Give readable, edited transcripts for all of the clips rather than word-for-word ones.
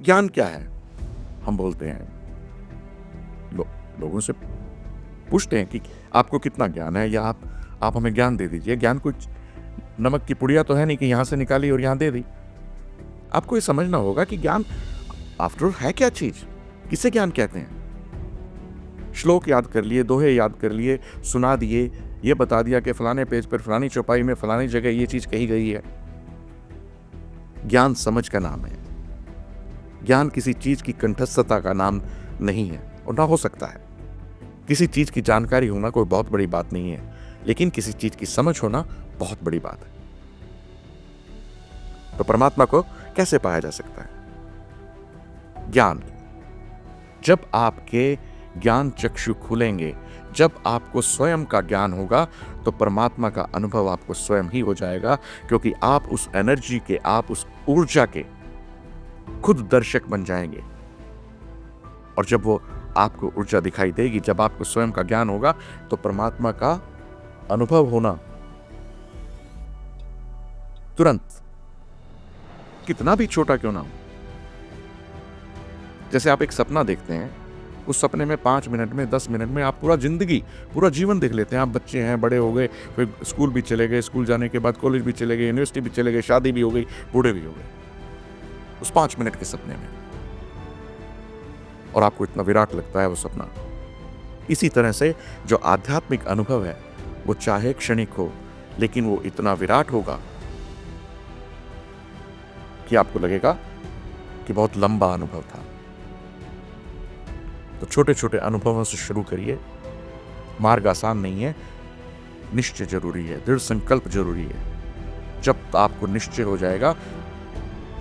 ज्ञान क्या है? हम बोलते हैं, लोगों से पूछते हैं कि आपको कितना ज्ञान है, या आप हमें ज्ञान दे दीजिए। ज्ञान कुछ नमक की पुड़िया तो है नहीं कि यहां से निकाली और यहां दे दी। आपको ये समझना होगा कि ज्ञान आफ्टर ऑल है क्या चीज, किसे ज्ञान कहते हैं। श्लोक याद कर लिए, दोहे याद कर लिए, सुना दिए, ये बता दिया कि फलाने पेज पर फलानी चौपाई में फलानी जगह ये चीज कही गई है। ज्ञान समझ का नाम है। ज्ञान किसी चीज की कंठस्थता का नाम नहीं है, और ना हो सकता है। किसी चीज की जानकारी होना कोई बहुत बड़ी बात नहीं है, लेकिन किसी चीज की समझ होना बहुत बड़ी बात है। तो परमात्मा को कैसे पाया जा सकता है? ज्ञान। जब आपके ज्ञान चक्षु खुलेंगे, जब आपको स्वयं का ज्ञान होगा, तो परमात्मा का अनुभव आपको स्वयं ही हो जाएगा, क्योंकि आप उस एनर्जी के, आप उस ऊर्जा के खुद दर्शक बन जाएंगे। और जब वो आपको ऊर्जा दिखाई देगी, जब आपको स्वयं का ज्ञान होगा, तो परमात्मा का अनुभव होना तुरंत, कितना भी छोटा क्यों ना हो। जैसे आप एक सपना देखते हैं, उस सपने में 5 मिनट में, 10 मिनट में आप पूरा जिंदगी, पूरा जीवन देख लेते हैं। आप बच्चे हैं, बड़े हो गए, फिर स्कूल भी चले गए, स्कूल जाने के बाद कॉलेज भी चले गए, यूनिवर्सिटी भी चले गए, शादी भी हो गई, बूढ़े भी हो गए, उस 5 मिनट के सपने में। और आपको इतना विराट लगता है वो सपना। इसी तरह से जो आध्यात्मिक अनुभव है, वो चाहे क्षणिक हो, लेकिन वो इतना विराट होगा कि आपको लगेगा कि बहुत लंबा अनुभव था। तो छोटे छोटे अनुभवों से शुरू करिए। मार्ग आसान नहीं है, निश्चय जरूरी है, दृढ़ संकल्प जरूरी है। जब आपको निश्चय हो जाएगा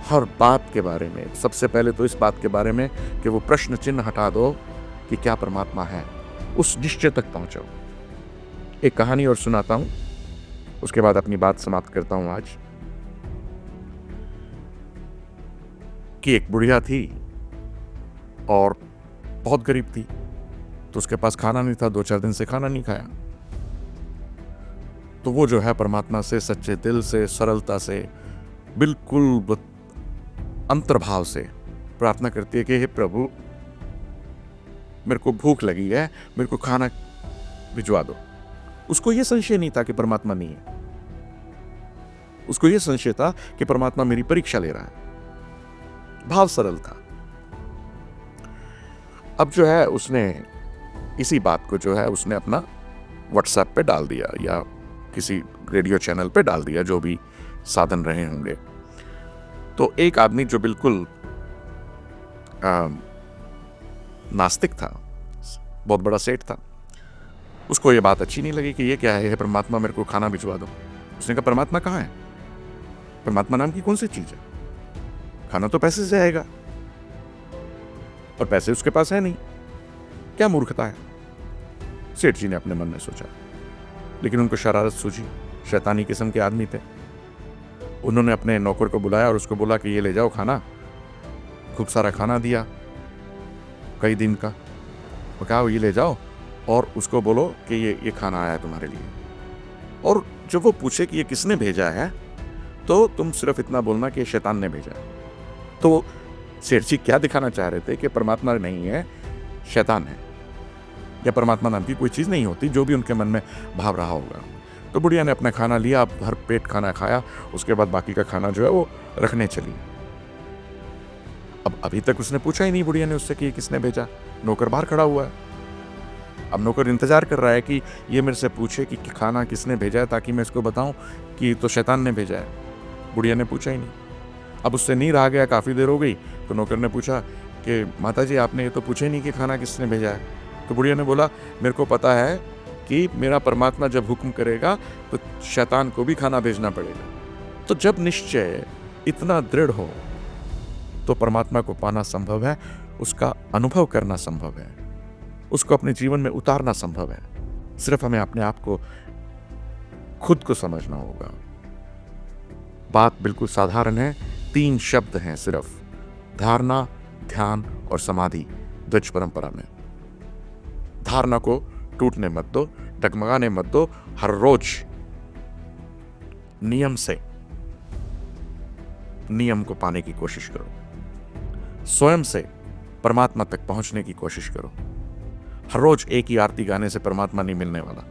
हर बात के बारे में, सबसे पहले तो इस बात के बारे में कि वो प्रश्न चिन्ह हटा दो कि क्या परमात्मा है, उस निश्चय तक पहुंचो। एक कहानी और सुनाता हूं, उसके बाद अपनी बात समाप्त करता हूं आज। कि एक बुढ़िया थी और बहुत गरीब थी, तो उसके पास खाना नहीं था, 2-4 दिन से खाना नहीं खाया। तो वो जो है परमात्मा से सच्चे दिल से, सरलता से, बिल्कुल अंतर्भाव से प्रार्थना करती है कि हे प्रभु, मेरे को भूख लगी है, मेरे को खाना भिजवा दो। उसको यह संशय नहीं था कि परमात्मा नहीं है, उसको यह संशय था कि परमात्मा मेरी परीक्षा ले रहा है। भाव सरल था। अब जो है उसने इसी बात को जो है उसने अपना व्हाट्सएप पे डाल दिया, या किसी रेडियो चैनल पे डाल दिया, जो भी साधन रहे होंगे। तो एक आदमी जो बिल्कुल नास्तिक था, बहुत बड़ा सेठ था, उसको ये बात अच्छी नहीं लगी कि ये क्या है, परमात्मा मेरे को खाना भिजवा दो। उसने कहा परमात्मा कहाँ है? परमात्मा नाम की कौन सी चीज है? खाना तो पैसे से आएगा, और पैसे उसके पास है नहीं, क्या मूर्खता है। सेठ जी ने अपने मन में सोचा, लेकिन उनको शरारत सूझी, शैतानी किस्म के आदमी थे। उन्होंने अपने नौकर को बुलाया और उसको बोला कि ये ले जाओ खाना। खूब सारा खाना दिया, कई दिन का। वो कहा ये ले जाओ और उसको बोलो कि ये खाना आया है तुम्हारे लिए। और जब वो पूछे कि ये किसने भेजा है, तो तुम सिर्फ इतना बोलना कि शैतान ने भेजा है। तो सेठ जी क्या दिखाना चाह रहे थे कि परमात्मा नहीं है, शैतान है, या परमात्मा नाम की कोई चीज नहीं होती, जो भी उनके मन में भाव रहा होगा। तो बुढ़िया ने अपना खाना लिया, भर पेट खाना खाया, उसके बाद बाकी का खाना जो है वो रखने चली। अब अभी तक उसने पूछा ही नहीं बुढ़िया ने उससे कि ये किसने भेजा। नौकर बाहर खड़ा हुआ है। अब नौकर इंतजार कर रहा है कि ये मेरे से पूछे कि खाना किसने भेजा है, ताकि मैं इसको बताऊं कि तो शैतान ने भेजा है। बुढ़िया ने पूछा ही नहीं। अब उससे नहीं रहा गया, काफी देर हो गई, तो नौकर ने पूछा कि माता जी आपने ये तो पूछे नहीं कि खाना किसने भेजा है। तो बुढ़िया ने बोला मेरे को पता है कि मेरा परमात्मा जब हुक्म करेगा तो शैतान को भी खाना भेजना पड़ेगा। तो जब निश्चय इतना दृढ़ हो तो परमात्मा को पाना संभव है, उसका अनुभव करना संभव है, उसको अपने जीवन में उतारना संभव है। सिर्फ हमें अपने आप को, खुद को समझना होगा। बात बिल्कुल साधारण है, 3 शब्द हैं सिर्फ, धारणा, ध्यान और समाधि द्विज परंपरा में। धारणा को टूटने मत दो, डगमगाने मत दो, हर रोज नियम से नियम को पाने की कोशिश करो। स्वयं से परमात्मा तक पहुंचने की कोशिश करो। हर रोज एक ही आरती गाने से परमात्मा नहीं मिलने वाला।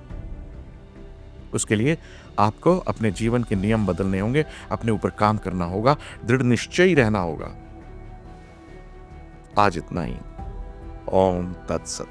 उसके लिए आपको अपने जीवन के नियम बदलने होंगे, अपने ऊपर काम करना होगा, दृढ़ निश्चयी रहना होगा। आज इतना ही। ओम तत्सत।